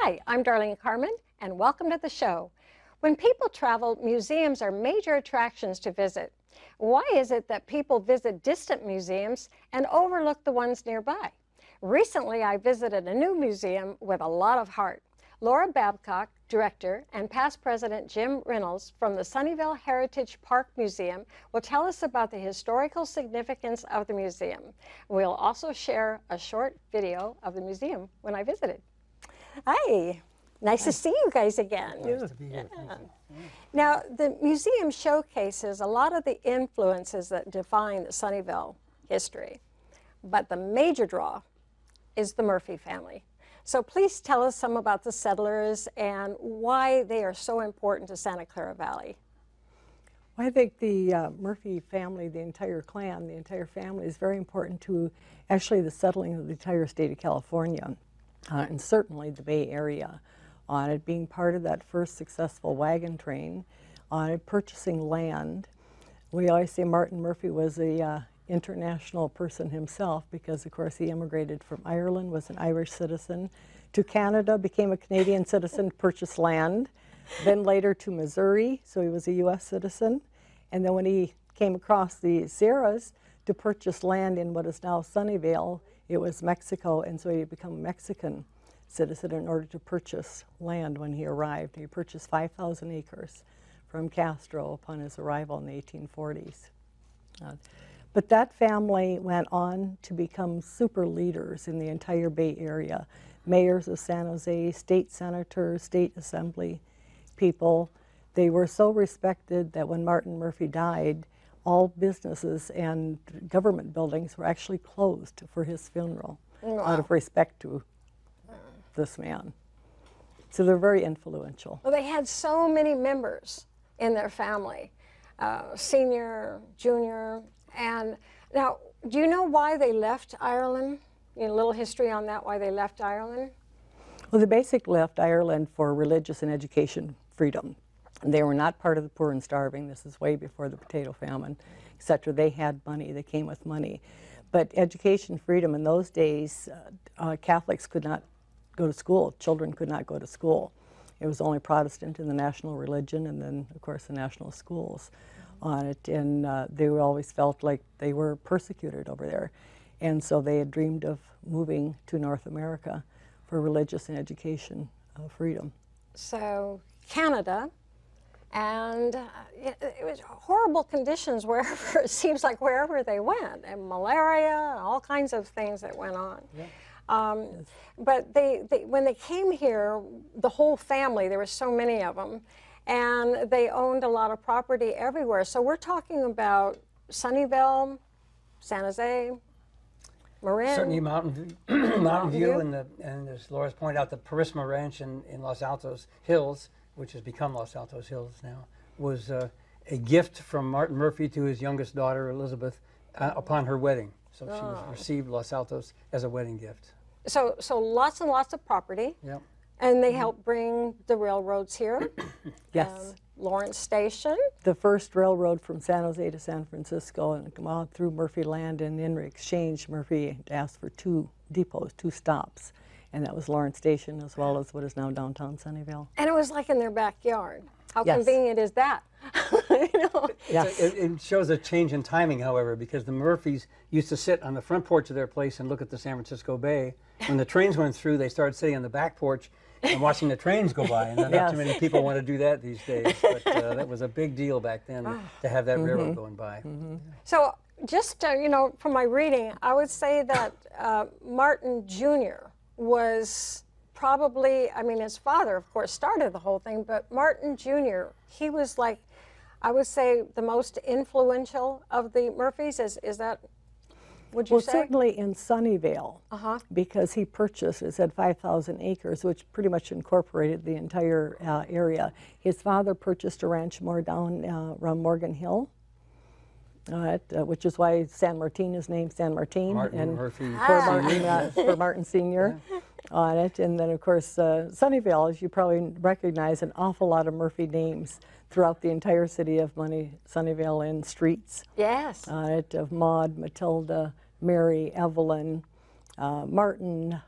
Hi, I'm Darlene Carman, and welcome to the show. When people travel, museums are major attractions to visit. Why is it that people visit distant museums and overlook the ones nearby? Recently, I visited a new museum with a lot of heart. Laura Babcock, director, and past president Jim Reynolds from the Sunnyvale Heritage Park Museum will tell us about the historical significance of the museum. We'll also share a short video of the museum when I visited. Hi, nice to see you guys again. Nice to be here. Yeah. Now, the museum showcases a lot of the influences that define the Sunnyvale history, but the major draw is the Murphy family. So please tell us some about the settlers and why they are so important to Santa Clara Valley. I think the Murphy family, the entire clan, the entire family is very important to actually the settling of the entire state of California and certainly the Bay Area. On it being part of that first successful wagon train, on it purchasing land. We always say Martin Murphy was a international person himself because of course he immigrated from Ireland, was an Irish citizen, to Canada, became a Canadian citizen, purchased land, then later to Missouri, so he was a US citizen, and then when he came across the Sierras to purchase land in what is now Sunnyvale, it was Mexico, and so he became a Mexican citizen in order to purchase land when he arrived. He purchased 5,000 acres from Castro upon his arrival in the 1840s. But that family went on to become super leaders in the entire Bay Area. Mayors of San Jose, state senators, state assembly people. They were so respected that when Martin Murphy died, all businesses and government buildings were actually closed for his funeral out of respect to this man. So they're very influential. Well, they had so many members in their family, senior, junior, and now, do you know why they left Ireland? You know, a little history on that, why they left Ireland? Well, they basically left Ireland for religious and education freedom. They were not part of the poor and starving. This is way before the potato famine, etc. They had money. They came with money. But education freedom in those days, Catholics could not go to school. Children could not go to school. It was only Protestant in the national religion and then, of course, the national schools on it. And they always felt like they were persecuted over there. And so they had dreamed of moving to North America for religious and education freedom. So Canada, and it was horrible conditions wherever, it seems like wherever they went, and malaria and all kinds of things that went on. Yeah. Yes. But when they came here, the whole family, there were so many of them, and they owned a lot of property everywhere. So we're talking about Sunnyvale, San Jose, Marin. Certainly Mountain View, and as Laura's pointed out, the Purisma Ranch in Los Altos Hills, which has become Los Altos Hills now, was a gift from Martin Murphy to his youngest daughter, Elizabeth, upon her wedding. So she was received Los Altos as a wedding gift. So lots and lots of property. Yep. And they helped bring the railroads here. Yes. Lawrence Station. The first railroad from San Jose to San Francisco and come out through Murphy Land, and in exchange Murphy asked for 2 depots, 2 stops. And that was Lawrence Station as well as what is now downtown Sunnyvale. And it was like in their backyard. How yes. convenient is that? You know? Yes. It shows a change in timing, however, because the Murphys used to sit on the front porch of their place and look at the San Francisco Bay. When the trains went through, they started sitting on the back porch and watching the trains go by. And not yes. too many people want to do that these days. But that was a big deal back then to have that railroad going by. So just, you know, from my reading, I would say that Martin Jr. was probably, I mean, his father, of course, started the whole thing, but Martin Jr., he was like, I would say, the most influential of the Murphys. Is that, would you say? Well, certainly in Sunnyvale, because he purchased, it said 5,000 acres, which pretty much incorporated the entire area. His father purchased a ranch more down around Morgan Hill, which is why San Martin is named San Martin. Martin Murphy. For Martin Sr. Yeah. On it. And then, of course, Sunnyvale, as you probably recognize, an awful lot of Murphy names throughout the entire city of Sunnyvale in streets. Yes. Of Maud, Matilda, Mary, Evelyn, Martin,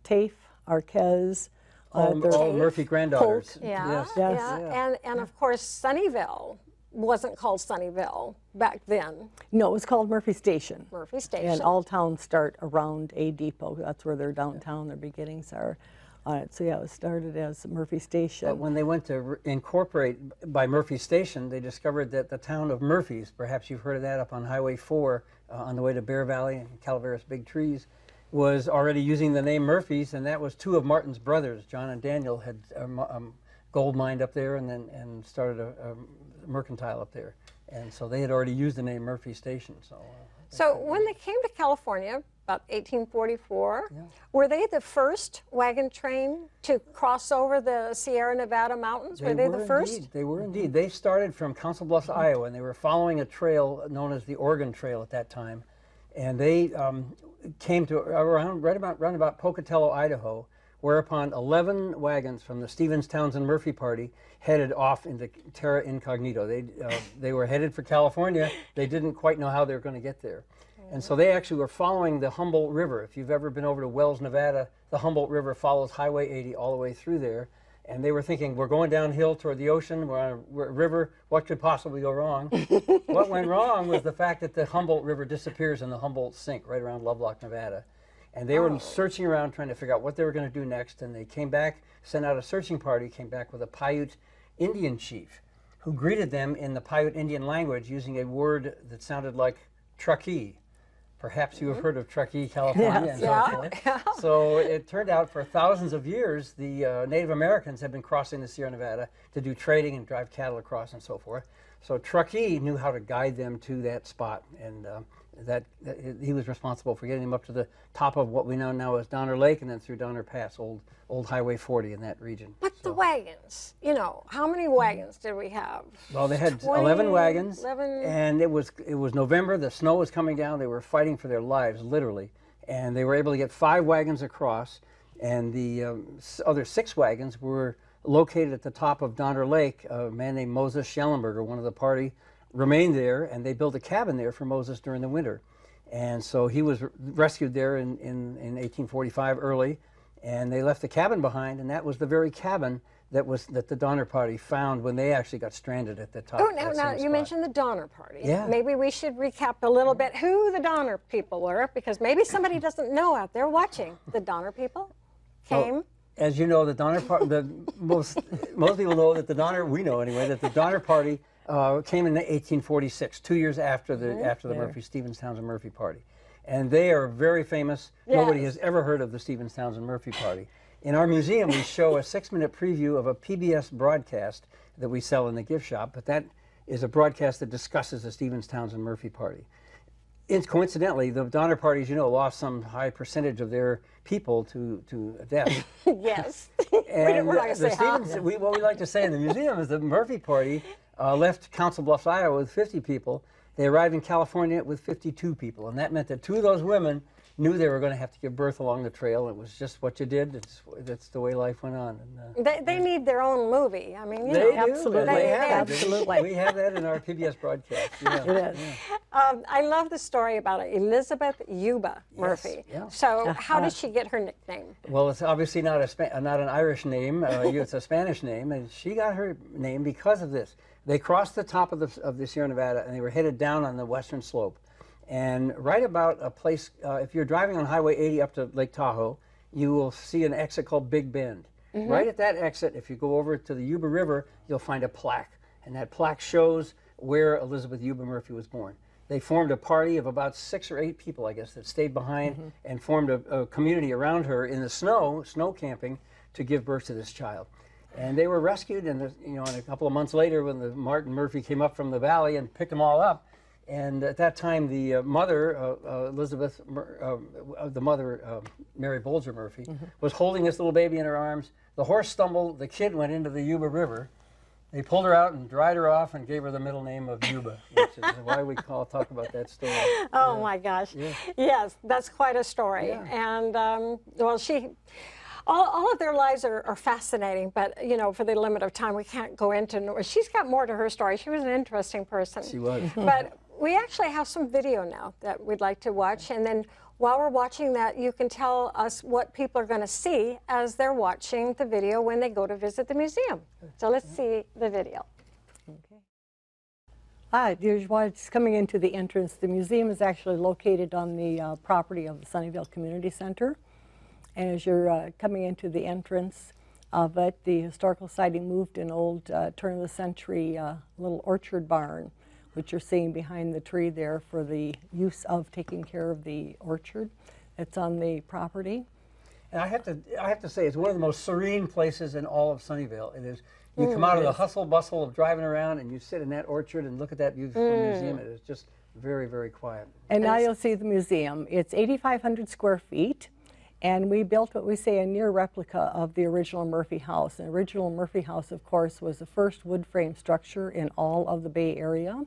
Tafe, Arquez, All Murphy granddaughters. Yeah, Yes. yeah. And of course, Sunnyvale wasn't called Sunnyvale back then. No, it was called Murphy Station. Murphy Station. And all towns start around a depot. That's where their downtown, their beginnings are on it. So yeah, it was started as Murphy Station. But when they went to incorporate by Murphy Station, they discovered that the town of Murphys, perhaps you've heard of that up on Highway 4 on the way to Bear Valley and Calaveras Big Trees, was already using the name Murphys, and that was two of Martin's brothers, John and Daniel, had gold mined up there and started a mercantile up there. And so they had already used the name Murphy Station. So when they came to California, about 1844, were they the first wagon train to cross over the Sierra Nevada mountains? Were they the first? Indeed. They were indeed. They started from Council Bluffs, Iowa, and they were following a trail known as the Oregon Trail at that time. And they came to around about Pocatello, Idaho, whereupon 11 wagons from the Stevens, Townsend, Murphy party headed off into terra incognito. They were headed for California. They didn't quite know how they were going to get there. And so they actually were following the Humboldt River. If you've ever been over to Wells, Nevada, the Humboldt River follows Highway 80 all the way through there. And they were thinking, we're going downhill toward the ocean, we're on a river, what could possibly go wrong? What went wrong was the fact that the Humboldt River disappears in the Humboldt Sink right around Lovelock, Nevada. And they were searching around trying to figure out what they were going to do next. And they came back, sent out a searching party, came back with a Paiute Indian chief who greeted them in the Paiute Indian language using a word that sounded like Truckee. Perhaps you have heard of Truckee, California. And so forth. So it turned out for thousands of years, the Native Americans had been crossing the Sierra Nevada to do trading and drive cattle across and so forth. So Truckee knew how to guide them to that spot, and he was responsible for getting them up to the top of what we now know as Donner Lake and then through Donner Pass, old Highway 40 in that region. But the wagons, you know, how many wagons did we have? Well, they had 11 wagons, and it was November, the snow was coming down, they were fighting for their lives, literally, and they were able to get 5 wagons across, and the other 6 wagons were located at the top of Donner Lake. A man named Moses Schellenberger, one of the party, remained there, and they built a cabin there for Moses during the winter. And so he was rescued there in 1845 early, and they left the cabin behind, and that was the very cabin that the Donner Party found when they actually got stranded at the top. Oh, now you mentioned the Donner Party. Yeah. Maybe we should recap a little bit who the Donner people were, because maybe somebody doesn't know out there watching. The Donner people came. Well, as you know, the Donner Party, most people know that the Donner, we know anyway, that the Donner Party came in 1846, 2 years after the Murphy Stevens Townsend Murphy Party, and they are very famous. Yes. Nobody has ever heard of the Stevens Townsend Murphy Party. In our museum, we show a 6-minute preview of a PBS broadcast that we sell in the gift shop, but that is a broadcast that discusses the Stevens Townsend Murphy Party. Coincidentally, the Donner Party, as you know, lost some high percentage of their people to death. Yes. And we're not gonna say how. what we like to say in the museum is the Murphy Party left Council Bluffs, Iowa with 50 people. They arrived in California with 52 people, and that meant that 2 of those women knew they were going to have to give birth along the trail. It was just what you did. That's the way life went on. And, they need their own movie. I mean, you they know, do. absolutely. Absolutely. We have that in our PBS broadcast. Yeah. It is. Yeah. I love the story about Elizabeth Yuba Murphy. Yeah. So how did she get her nickname? Well, it's obviously not an Irish name. It's a Spanish name, and she got her name because of this. They crossed the top of the Sierra Nevada, and they were headed down on the western slope. And right about a place, if you're driving on Highway 80 up to Lake Tahoe, you will see an exit called Big Bend. Mm-hmm. Right at that exit, if you go over to the Yuba River, you'll find a plaque. And that plaque shows where Elizabeth Yuba Murphy was born. They formed a party of about 6 or 8 people, I guess, that stayed behind and formed a community around her in the snow camping, to give birth to this child. And they were rescued, and and a couple of months later, when the Martin Murphy came up from the valley and picked them all up, and at that time, the mother, Elizabeth, the mother, Mary Bolger Murphy, was holding this little baby in her arms. The horse stumbled, the kid went into the Yuba River. They pulled her out and dried her off and gave her the middle name of Yuba, which is why we talk about that story. Oh my gosh. Yeah. Yes, that's quite a story. Yeah. And well, all of their lives are fascinating, but for the limit of time, we can't go into. She's got more to her story. She was an interesting person. She was. But we actually have some video now that we'd like to watch, and then while we're watching that, you can tell us what people are going to see as they're watching the video when they go to visit the museum. So let's see the video. Okay. Here's what's coming into the entrance. The museum is actually located on the property of the Sunnyvale Community Center. And as you're coming into the entrance of it, the Historical Society moved an old turn-of-the-century little orchard barn, which you're seeing behind the tree there, for the use of taking care of the orchard that's on the property. And I have to say, it's one of the most serene places in all of Sunnyvale. It is. You come out of the hustle bustle of driving around, and you sit in that orchard and look at that beautiful museum. It is just very, very quiet. And now you'll see the museum. It's 8,500 square feet. And we built what we say a near replica of the original Murphy House. The original Murphy House, of course, was the first wood frame structure in all of the Bay Area.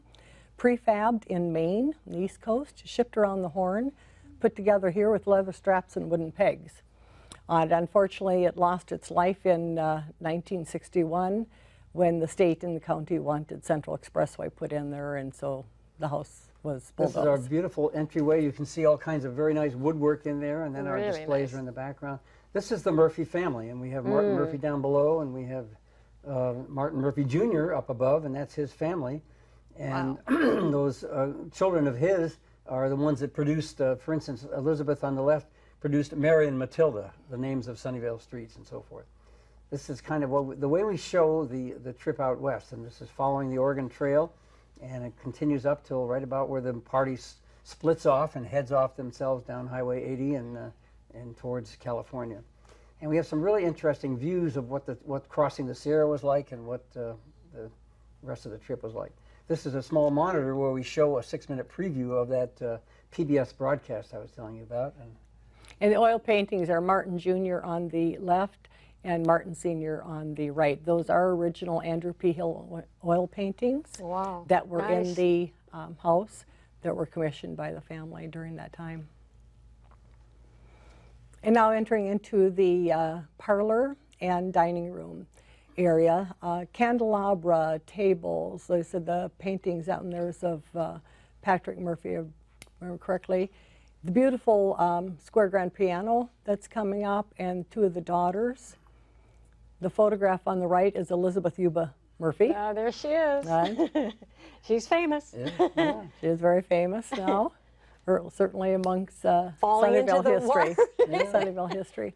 Prefabbed in Maine, on the East Coast, shipped around the Horn, put together here with leather straps and wooden pegs. And unfortunately, it lost its life in 1961 when the state and the county wanted Central Expressway put in there, and so the house was bulldozed. This is our beautiful entryway. You can see all kinds of very nice woodwork in there, and then our Really displays nice. are in the background. This is the Murphy family, and we have Martin Murphy down below, and we have Martin Murphy Jr. up above, and that's his family. And those children of his are the ones that produced, for instance, Elizabeth on the left produced Mary and Matilda, the names of Sunnyvale streets and so forth. This is kind of what the way we show the trip out west, and this is following the Oregon Trail, and it continues up till right about where the party splits off and heads off themselves down Highway 80 and towards California. And we have some really interesting views of what crossing the Sierra was like and what the rest of the trip was like. This is a small monitor where we show a 6-minute preview of that PBS broadcast I was telling you about. And the oil paintings are Martin Jr. on the left and Martin Sr. on the right. Those are original Andrew P. Hill oil paintings that were in the house, that were commissioned by the family during that time. And now entering into the parlor and dining room area. Candelabra, tables, like I said, the paintings out in there's of Patrick Murphy, if I remember correctly. The beautiful square grand piano that's coming up, and two of the daughters. The photograph on the right is Elizabeth Yuba Murphy. There she is. She's famous. Yeah. She is very famous now, or certainly amongst Falling into Sunnyvale the history. Sunnyvale history.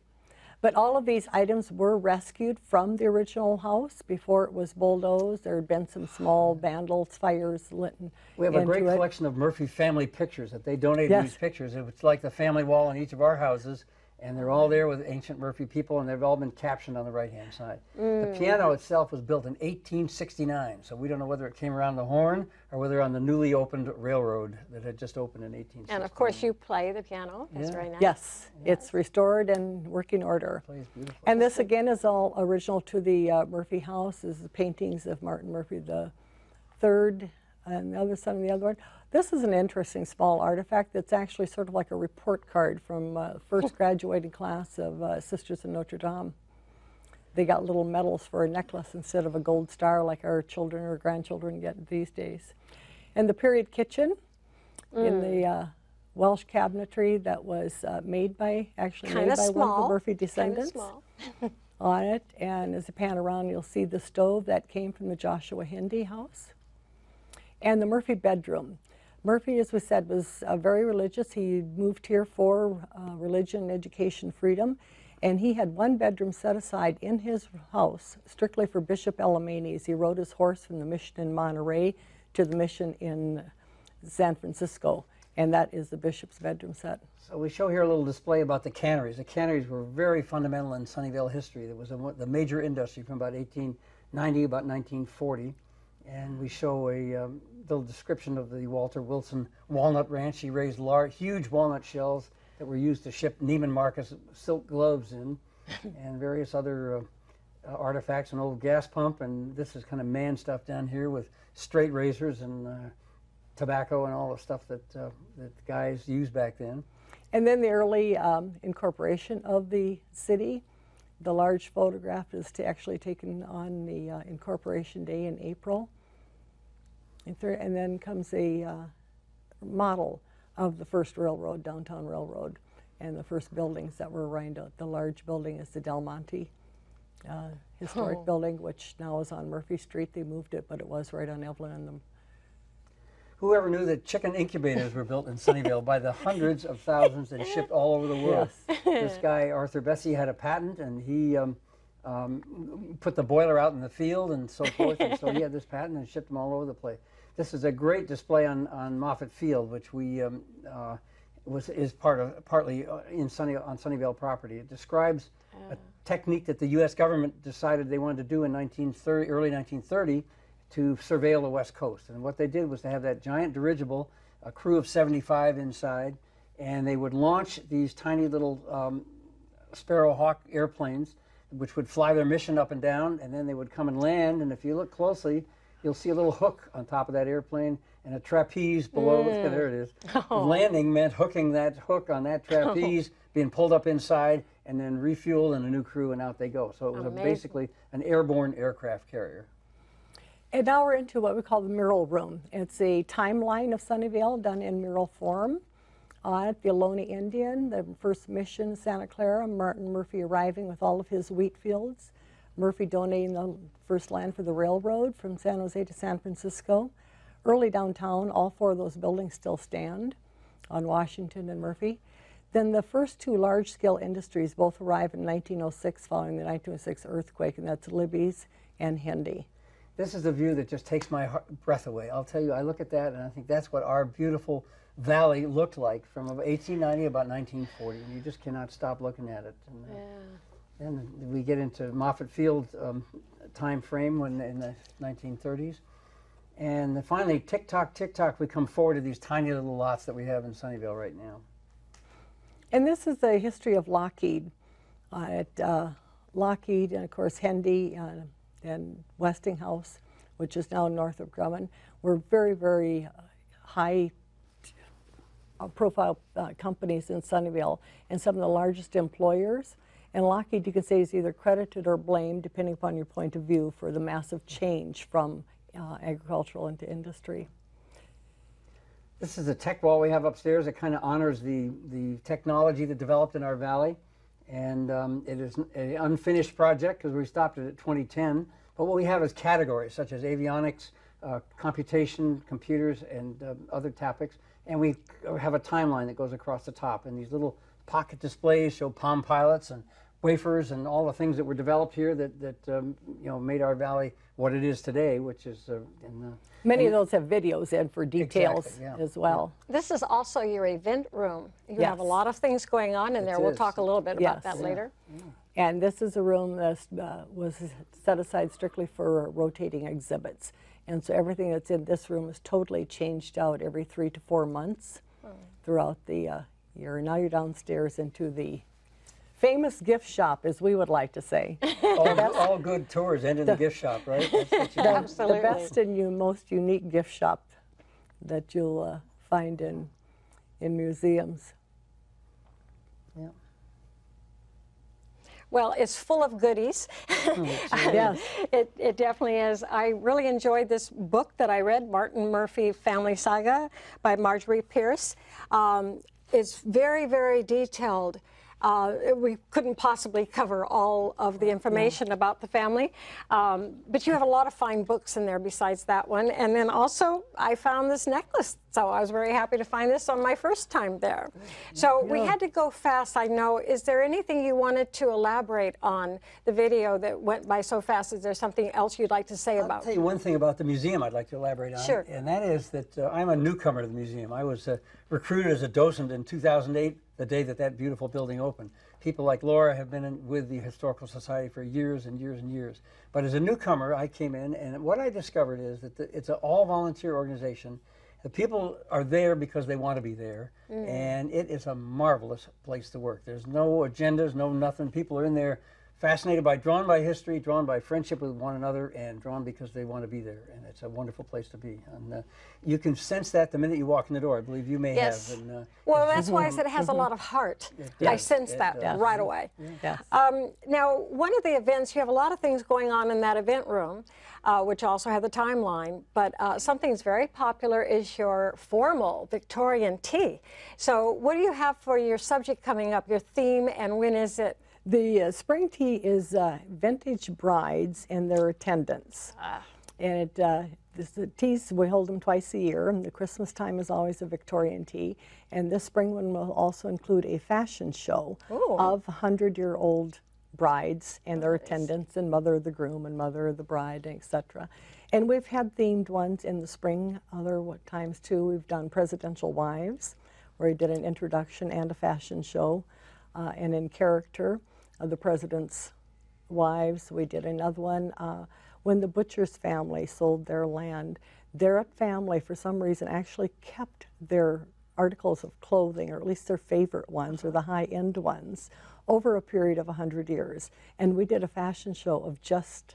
But all of these items were rescued from the original house before it was bulldozed. There had been some small vandals, fires lit into it. We have a great collection of Murphy family pictures that they donated these pictures. It's like the family wall in each of our houses, and they're all there with ancient Murphy people, and they've all been captioned on the right-hand side. The piano itself was built in 1869, so we don't know whether it came around the Horn or whether on the newly opened railroad that had just opened in 1869. And of course you play the piano. That's very nice. Yes, it's restored and working order. Plays beautiful. And this again is all original to the Murphy house. Is the paintings of Martin Murphy the third and the other son of the other one. This is an interesting small artifact that's actually sort of like a report card from first graduating class of Sisters of Notre Dame. They got little medals for a necklace instead of a gold star like our children or grandchildren get these days. And the period kitchen in the Welsh cabinetry that was made by one of the Murphy descendants on it. And as you pan around, you'll see the stove that came from the Joshua Hindi house. And the Murphy bedroom. Murphy, as we said, was very religious. He moved here for religion, education, freedom. And he had one bedroom set aside in his house strictly for Bishop Elamenes. He rode his horse from the mission in Monterey to the mission in San Francisco. And that is the bishop's bedroom set. So we show here a little display about the canneries. The canneries were very fundamental in Sunnyvale history. There was the major industry from about 1890, about 1940. And we show a little description of the Walter Wilson Walnut Ranch. He raised huge walnut shells that were used to ship Neiman Marcus silk gloves in, and various other artifacts, an old gas pump, and this is kind of man stuff down here with straight razors and tobacco and all the stuff that guys used back then. And then the early incorporation of the city. The large photograph is actually taken on the Incorporation Day in April. And then comes a model of the first railroad, downtown railroad, and the first buildings that were around it. The large building is the Del Monte historic building, which now is on Murphy Street. They moved it, but it was right on Evelyn and them. Whoever knew that chicken incubators were built in Sunnyvale by the hundreds of thousands and shipped all over the world? Yes. This guy, Arthur Bessie, had a patent, and he put the boiler out in the field and so forth, and so he had this patent and shipped them all over the place. This is a great display on Moffett Field, which we is partly on Sunnyvale property. It describes a technique that the U.S. government decided they wanted to do in early 1930 to surveil the West Coast. And what they did was to have that giant dirigible, a crew of 75 inside, and they would launch these tiny little Sparrowhawk airplanes, which would fly their mission up and down, and then they would come and land. And if you look closely, you'll see a little hook on top of that airplane and a trapeze below. Yeah, there it is. Landing meant hooking that hook on that trapeze, being pulled up inside, and then refueled and a new crew, and out they go. So it was basically an airborne aircraft carrier. And now we're into what we call the mural room. It's a timeline of Sunnyvale done in mural form. At the Ohlone Indian, the first mission, Santa Clara, Martin Murphy arriving with all of his wheat fields. Murphy donating the first land for the railroad from San Jose to San Francisco. Early downtown, all four of those buildings still stand on Washington and Murphy. Then the first two large-scale industries both arrive in 1906 following the 1906 earthquake, and that's Libby's and Hendy. This is a view that just takes my breath away. I'll tell you, I look at that and I think that's what our beautiful valley looked like from 1890 about 1940. And you just cannot stop looking at it. And then we get into Moffett Field time frame when in the 1930s. And then finally, tick-tock, tick-tock, we come forward to these tiny little lots that we have in Sunnyvale right now. And this is the history of Lockheed. Lockheed and, of course, Hendy and Westinghouse, which is now north of Grumman, were very, very high-profile companies in Sunnyvale and some of the largest employers. And Lockheed, you could say, is either credited or blamed, depending upon your point of view, for the massive change from agricultural into industry. This is a tech wall we have upstairs. It kind of honors the technology that developed in our valley. And it is an unfinished project because we stopped it at 2010. But what we have is categories such as avionics, computation, computers, and other topics. And we have a timeline that goes across the top. And these little pocket displays show Palm Pilots and wafers and all the things that were developed here that you know, made our valley what it is today, which is many of those have videos in for details as well. Yeah. This is also your event room. You have a lot of things going on in there. We'll talk a little bit about that later. And this is a room that was set aside strictly for rotating exhibits. And so everything that's in this room is totally changed out every 3 to 4 months throughout the year. Now you're downstairs into the famous gift shop, as we would like to say. All good tours end in the gift shop, right? That's Absolutely. The best and most unique gift shop that you'll find in museums. Yeah. Well, it's full of goodies. Yes. It definitely is. I really enjoyed this book that I read, Martin Murphy Family Saga by Marjorie Pierce. It's very, very detailed. We couldn't possibly cover all of the information about the family, but you have a lot of fine books in there besides that one. And then also, I found this necklace, so I was very happy to find this on my first time there. So we had to go fast, I know. Is there anything you wanted to elaborate on the video that went by so fast? Is there something else you'd like to say about it? I'll tell you one thing about the museum I'd like to elaborate on. Sure. And that is that I'm a newcomer to the museum. I was recruited as a docent in 2008, the day that beautiful building opened. People like Laura have been with the Historical Society for years and years and years. But as a newcomer, I came in, and what I discovered is that it's an all-volunteer organization. The people are there because they want to be there, and it is a marvelous place to work. There's no agendas, no nothing. People are in there drawn by history, drawn by friendship with one another, and drawn because they want to be there. And it's a wonderful place to be. And you can sense that the minute you walk in the door. I believe you may have. And, well, that's why I said it has a lot of heart. I sense that right away. Yes. Now, one of the events, you have a lot of things going on in that event room, which also have the timeline, but something's very popular is your formal Victorian tea. So what do you have for your subject coming up, your theme, and when is it? The spring tea is vintage brides and their attendants. And the teas, we hold them twice a year, and the Christmas time is always a Victorian tea. And this spring one will also include a fashion show of 100-year-old brides and their attendants, and mother of the groom and mother of the bride, etc. And we've had themed ones in the spring, other times too. We've done presidential wives, where we did an introduction and a fashion show, and in character of the president's wives. We did another one when the butcher's family sold their land. Their family, for some reason, actually kept their articles of clothing, or at least their favorite ones, or the high-end ones, over a period of 100 years. And we did a fashion show of just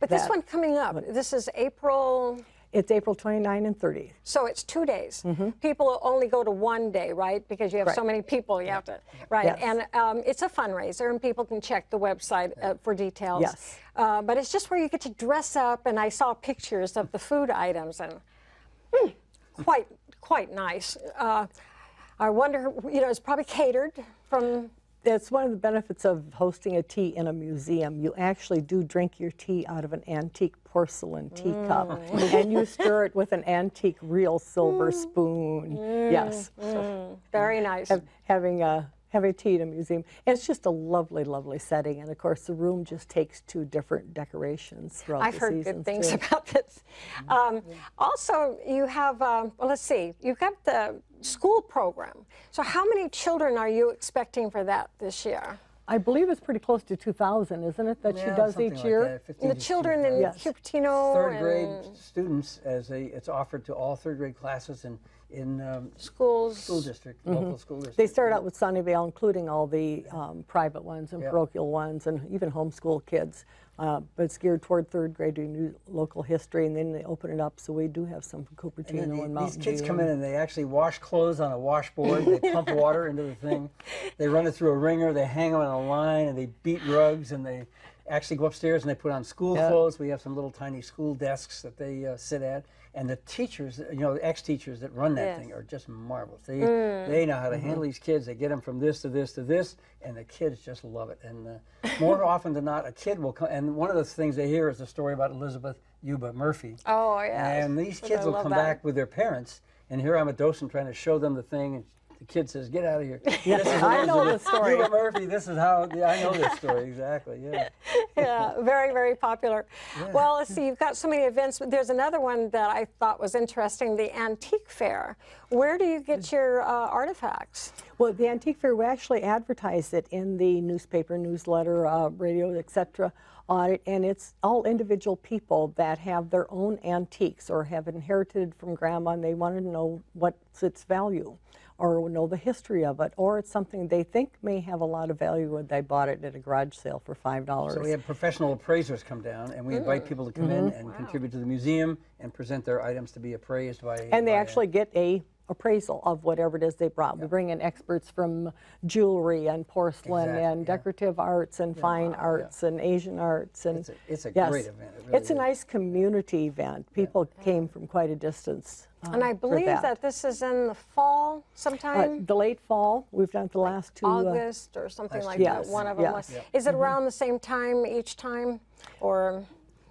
But this one coming up, this is April... It's April 29 and 30. So it's 2 days. People only go to 1 day, right? Because you have so many people, you have to, right? Yes. And it's a fundraiser, and people can check the website for details. Yes. But it's just where you get to dress up, and I saw pictures of the food items, and quite nice. I wonder, you know, it's probably catered from... That's one of the benefits of hosting a tea in a museum. You actually do drink your tea out of an antique porcelain teacup, and you stir it with an antique real silver spoon. Yes. Very nice. Having tea in a museum. And it's just a lovely, lovely setting. And of course, the room just takes 2 different decorations throughout the seasons. I've heard good things about this. Also, you have, well, let's see, you've got the school program. So how many children are you expecting for that this year? I believe it's pretty close to 2,000, isn't it, that she does each year? And the children in Cupertino third grade students, it's offered to all third grade classes in schools, school district, local school district. They start out with Sunnyvale, including all the private ones and parochial ones, and even homeschool kids. But it's geared toward third grade, doing new local history, and then they open it up. So we do have some from Cupertino and Mountain View. These kids come in and they actually wash clothes on a washboard. They pump water into the thing. They run it through a wringer. They hang them on a line, and they beat rugs, and they actually go upstairs and they put on school clothes. We have some little tiny school desks that they sit at. And the teachers, you know, the ex-teachers that run that thing are just marvelous. They know how to handle these kids. They get them from this to this to this, and the kids just love it. And more often than not, a kid will come. And one of the things they hear is the story about Elizabeth Yuba Murphy. Oh, yeah. And these kids will come back with their parents, and here I'm a docent trying to show them the thing. And the kid says, "Get out of here." I know the story. Yuba Murphy, this is how, I know this story, exactly, Yeah, very, very popular. Yeah. Well, let's see, you've got so many events. There's another one that I thought was interesting, the Antique Fair. Where do you get your artifacts? Well, the Antique Fair, we actually advertise it in the newspaper, newsletter, radio, etc. on it, and it's all individual people that have their own antiques or have inherited from grandma, and they want to know what's its value, or know the history of it, or it's something they think may have a lot of value when they bought it at a garage sale for $5. So we have professional appraisers come down, and we invite people to come in and contribute to the museum and present their items to be appraised by... And they actually get a appraisal of whatever it is they brought. We bring in experts from jewelry and porcelain and decorative arts and fine arts and Asian arts. And it's a great event. It really it's a nice community event. People came from quite a distance. And I believe that this is in the fall sometime? The late fall. We've done it the last 2... August or something like that. One of them was. Is it around the same time each time? Or,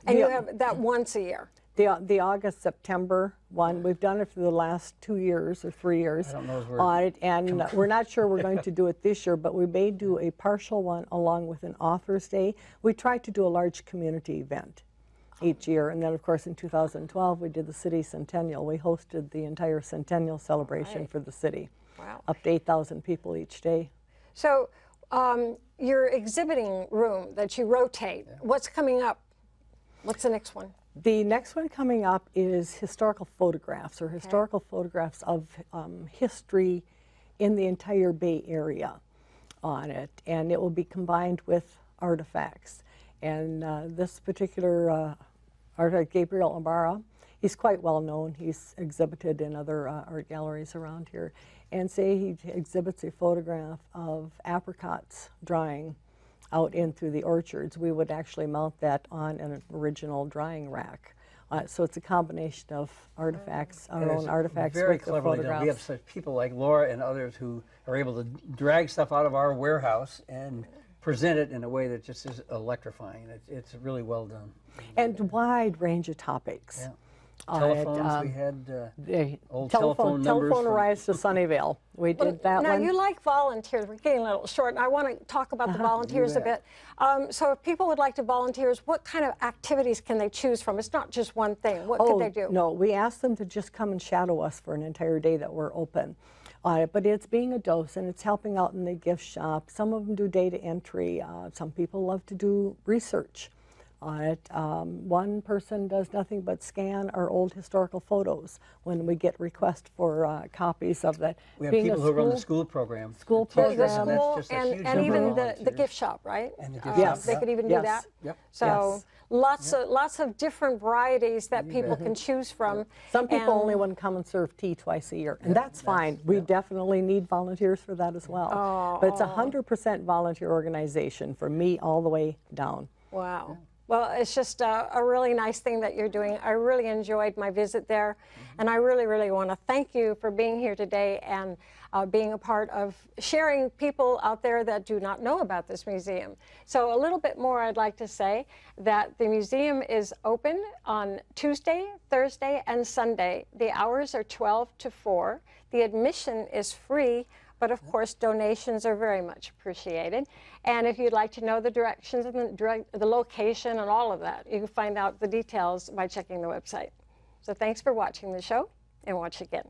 and you have that once a year? The August, September one, we've done it for the last 2 years or 3 years on it, and we're not sure we're going to do it this year, but we may do a partial one along with an Author's Day. We try to do a large community event each year, and then of course in 2012 we did the city centennial. We hosted the entire centennial celebration for the city. Wow. Up to 8,000 people each day. So your exhibiting room that you rotate, what's coming up? What's the next one? The next one coming up is historical photographs, or historical photographs of history in the entire Bay Area on it. And it will be combined with artifacts. And this particular artist, Gabriel Ibarra, he's quite well known. He's exhibited in other art galleries around here. And say he exhibits a photograph of apricots drying out in through the orchards. We would actually mount that on an original drying rack. So it's a combination of artifacts, our own artifacts very with the cleverly done. photographs. We have such people like Laura and others who are able to drag stuff out of our warehouse and present it in a way that just is electrifying. It's really well done. And wide range of topics. Yeah. Telephones, we had old telephone numbers. Telephone arrives to Sunnyvale. We did that now one. Now you like volunteers. We're getting a little short, and I want to talk about the volunteers a bit. So if people would like to volunteer, what kind of activities can they choose from? It's not just one thing. What could they do? No, we ask them to just come and shadow us for an entire day that we're open. But it's being a docent, it's helping out in the gift shop. Some of them do data entry. Some people love to do research. One person does nothing but scan our old historical photos when we get requests for copies of that. We have people who run the school program. School program. The school and even the gift shop, right? And the gift shop. They could even do that. Yep. So lots of different varieties that people can choose from. Some people only want to come and serve tea twice a year, and that's fine. We definitely need volunteers for that as well. But it's a 100% volunteer organization from me all the way down. Wow. Well, it's just a really nice thing that you're doing. I really enjoyed my visit there, and I really, really want to thank you for being here today and being a part of sharing people out there that do not know about this museum. So a little bit more I'd like to say that the museum is open on Tuesday, Thursday, and Sunday. The hours are 12 to 4. The admission is free, but of course donations are very much appreciated. And if you'd like to know the directions and the location and all of that, you can find out the details by checking the website. So thanks for watching the show, and watch again.